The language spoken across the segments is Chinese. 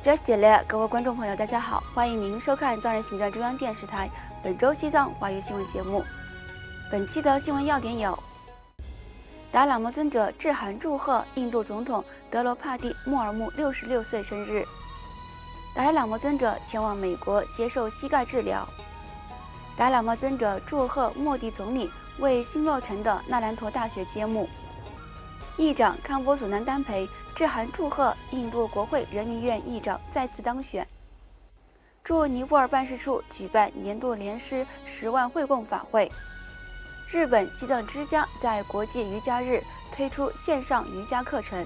Just Delay， 各位观众朋友，大家好，欢迎您收看藏人行政中央电视台本周西藏华语新闻节目。本期的新闻要点有：达喇嘛尊者致函祝贺印度总统德罗帕蒂穆尔穆66岁生日；达赖喇嘛尊者前往美国接受膝盖治疗；达喇嘛尊者祝贺莫迪总理为新落成的纳兰陀大学揭幕；议长康波索南丹培致函祝贺印度国会人民院议长再次当选；驻尼泊尔办事处举办年度莲师10万惠供法会；日本西藏之家在国际瑜伽日推出线上瑜伽课程；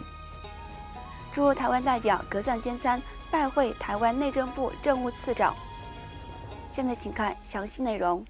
驻台湾代表格赞坚参拜会台湾内政部政务次长。下面请看详细内容。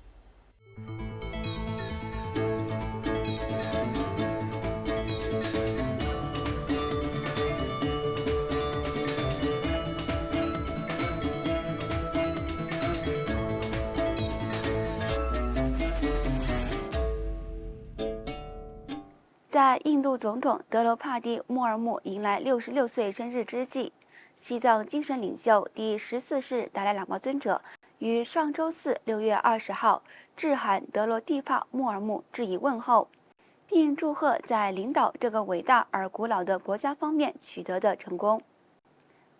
在印度总统德罗帕蒂穆尔穆迎来66岁生日之际，西藏精神领袖第14世达赖喇嘛尊者于上周四6月20号致函德罗蒂帕穆尔穆致以问候，并祝贺在领导这个伟大而古老的国家方面取得的成功。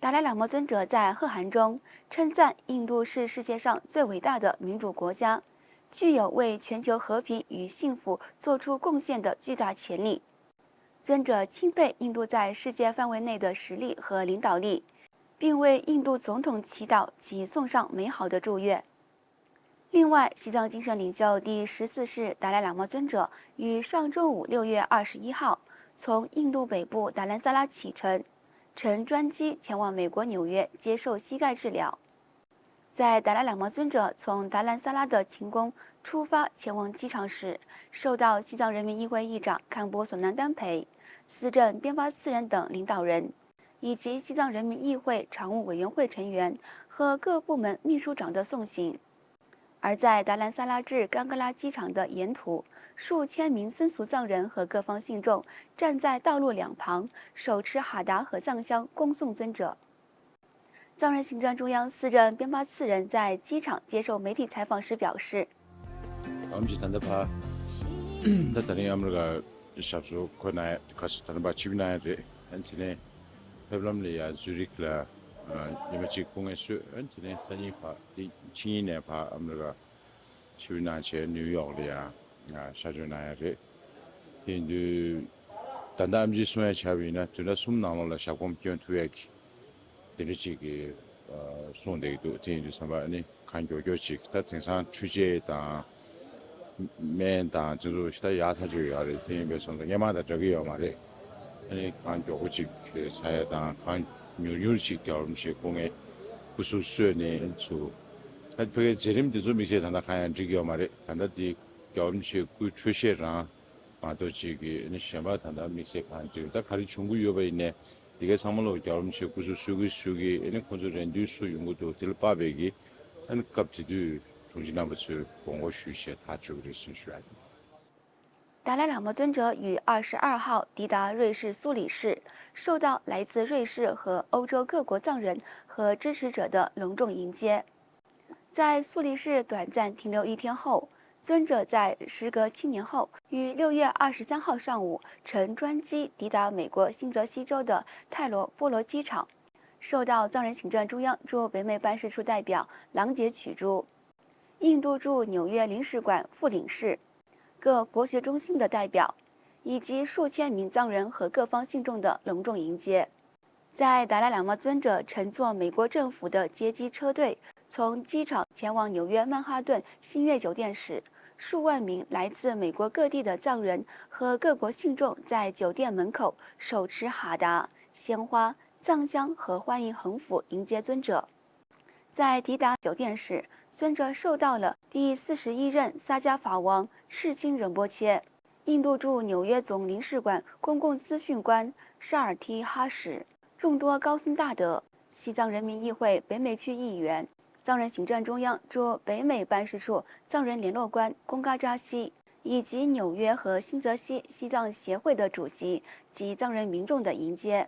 达赖喇嘛尊者在贺函中称赞印度是世界上最伟大的民主国家，具有为全球和平与幸福做出贡献的巨大潜力。尊者钦佩印度在世界范围内的实力和领导力，并为印度总统祈祷及送上美好的祝愿。另外，西藏精神领袖第14世达赖喇嘛尊者于上周五6月21号从印度北部达兰萨拉启程，乘专机前往美国纽约接受膝盖治疗。在达赖喇嘛尊者从达兰萨拉的勤宫出发前往机场时，受到西藏人民议会议长康波索南丹培、司政边巴次仁等领导人，以及西藏人民议会常务委员会成员和各部门秘书长的送行。而在达兰萨拉至冈格拉机场的沿途，数千名僧俗藏人和各方信众站在道路两旁，手持哈达和藏香恭送尊者。藏人行政中央司政边巴次仁在机场接受媒体采访时表示데리지기 손대도 진주 선바니 간교교직 다등산 취재다 맨다 저도 시다 야타주야래 진배선도 예마다 저기요 말에 아니 간교고직 사야다 간 뉴유직 결혼식 공에 구수수연의 주 그게 제림도 좀 이제 단다 가야 저기요 말에 단다지 결혼식 그 출시랑 아도지기 시험바 단다 미세 간주다 가리 중국 요바 있네 이게 상물로 결혼식 구수 수기 에는 콘조렌 뉴스 연구도 들바베기 한 갑지도 중진남부스 공고 수시에 다 주그리 신수야。达赖喇嘛尊者于22号抵达瑞士苏黎世，受到来自瑞士和欧洲各国藏人和支持者的隆重迎接。在苏黎世短暂停留1天后，尊者在时隔7年后，于6月23号上午乘专机抵达美国新泽西州的泰罗波罗机场，受到藏人行政中央驻北美办事处代表郎杰曲珠、印度驻纽约领事馆副领事、各佛学中心的代表，以及数千名藏人和各方信众的隆重迎接。在达赖喇嘛尊者乘坐美国政府的接机车队从机场前往纽约曼哈顿星月酒店时，数万名来自美国各地的藏人和各国信众在酒店门口手持哈达、鲜花、藏香和欢迎横幅迎接尊者。在抵达酒店时，尊者受到了第41任萨迦法王赤钦仁波切、印度驻纽约总领事馆公共资讯官沙尔提哈什、众多高僧大德、西藏人民议会北美区议员、藏人行政中央驻北美办事处藏人联络官贡嘎扎西，以及纽约和新泽西西藏协会的主席及藏人民众的迎接。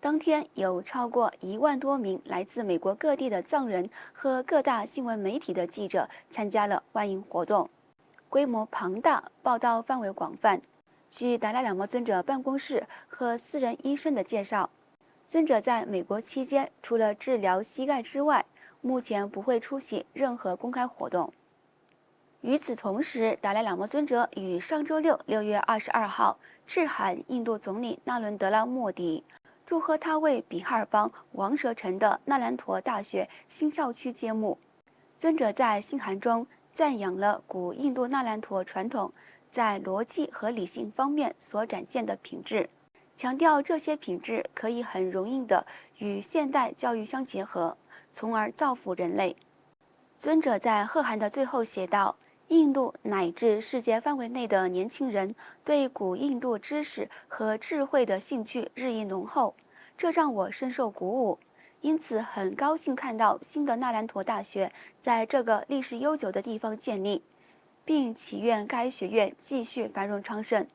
当天有超过1万多名来自美国各地的藏人和各大新闻媒体的记者参加了欢迎活动，规模庞大，报道范围广泛。据达赖喇嘛尊者办公室和私人医生的介绍，尊者在美国期间除了治疗膝盖之外，目前不会出席任何公开活动。与此同时，达赖喇嘛尊者于上周六6月22号致函印度总理纳伦德拉·莫迪，祝贺他为比哈尔邦王舍城的纳兰陀大学新校区揭幕。尊者在信函中赞扬了古印度纳兰陀传统在逻辑和理性方面所展现的品质，强调这些品质可以很容易地与现代教育相结合，从而造福人类。尊者在贺函的最后写道：印度乃至世界范围内的年轻人对古印度知识和智慧的兴趣日益浓厚，这让我深受鼓舞。因此，很高兴看到新的纳兰陀大学在这个历史悠久的地方建立，并祈愿该学院继续繁荣昌盛。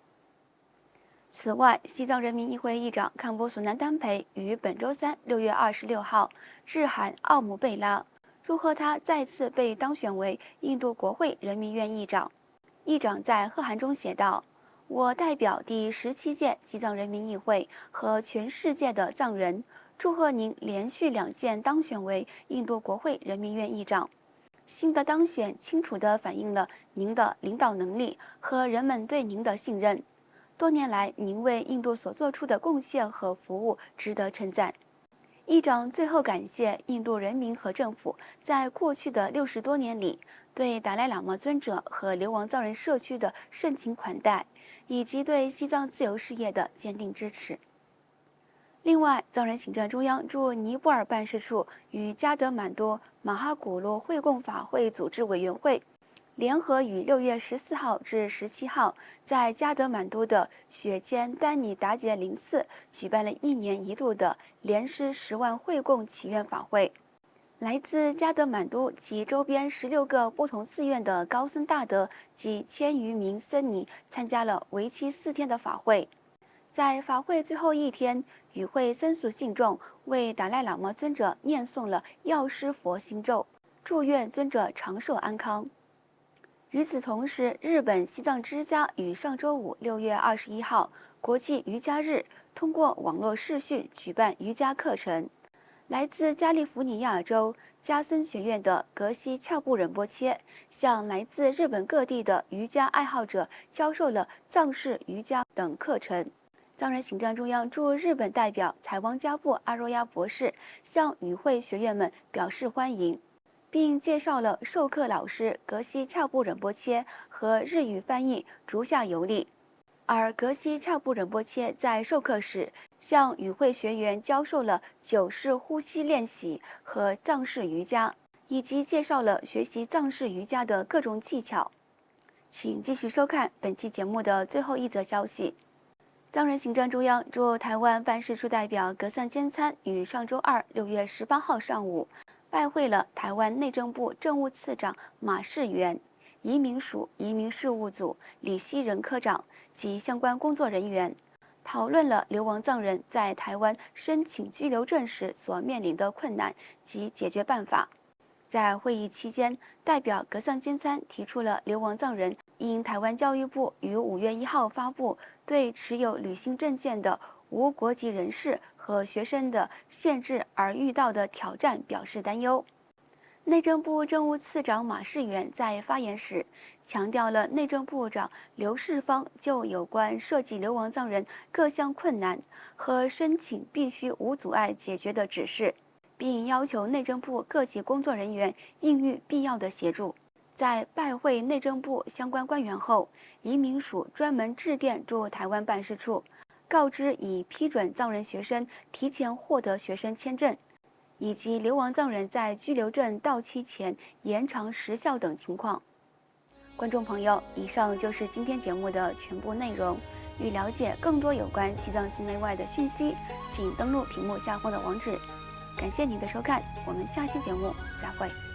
此外，西藏人民议会议长康波索南丹培于本周三6月26号致函奥姆贝拉，祝贺他再次被当选为印度国会人民院议长。议长在贺函中写道：我代表第17届西藏人民议会和全世界的藏人，祝贺您连续2届当选为印度国会人民院议长。新的当选清楚地反映了您的领导能力和人们对您的信任。多年来，您为印度所做出的贡献和服务值得称赞。议长最后感谢印度人民和政府在过去的60多年里对达赖喇嘛尊者和流亡藏人社区的盛情款待，以及对西藏自由事业的坚定支持。另外，藏人行政中央驻尼泊尔办事处与加德满都马哈古鲁会供法会组织委员会联合于6月14号至17号在加德满都的雪谦丹尼达杰林寺举办了1年1度的莲师10万会供祈愿法会。来自加德满都及周边16个不同寺院的高僧大德及1000余名僧尼参加了为期4天的法会。在法会最后一天，与会僧俗信众为达赖喇嘛尊者念诵了药师佛心咒，祝愿尊者长寿安康。与此同时，日本西藏之家于上周五6月21号国际瑜伽日通过网络视讯举办瑜伽课程。来自加利福尼亚州加森学院的格西恰布仁波切向来自日本各地的瑜伽爱好者教授了藏式瑜伽等课程。藏人行政中央驻日本代表采汪加布阿若亚博士向与会学员们表示欢迎，并介绍了授课老师格西恰布仁波切和日语翻译竹下游历。而格西恰布仁波切在授课时向与会学员教授了9式呼吸练习和藏式瑜伽，以及介绍了学习藏式瑜伽的各种技巧。请继续收看本期节目的最后一则消息。藏人行政中央驻台湾办事处代表格桑坚参于上周二6月18号上午拜会了台湾内政部政务次长马世元、移民署移民事务组李希仁科长及相关工作人员，讨论了流亡藏人在台湾申请居留证时所面临的困难及解决办法。在会议期间，代表格桑坚参提出了流亡藏人因台湾教育部于5月1号发布对持有旅行证件的无国籍人士和学生的限制而遇到的挑战表示担忧。内政部政务次长马世元在发言时强调了内政部长刘世芳就有关涉及流亡藏人各项困难和申请必须无阻碍解决的指示，并要求内政部各级工作人员应予必要的协助。在拜会内政部相关官员后，移民署专门致电驻台湾办事处，告知已批准藏人学生提前获得学生签证，以及流亡藏人在居留证到期前延长时效等情况。观众朋友，以上就是今天节目的全部内容。欲了解更多有关西藏境内外的讯息，请登录屏幕下方的网址。感谢您的收看，我们下期节目再会。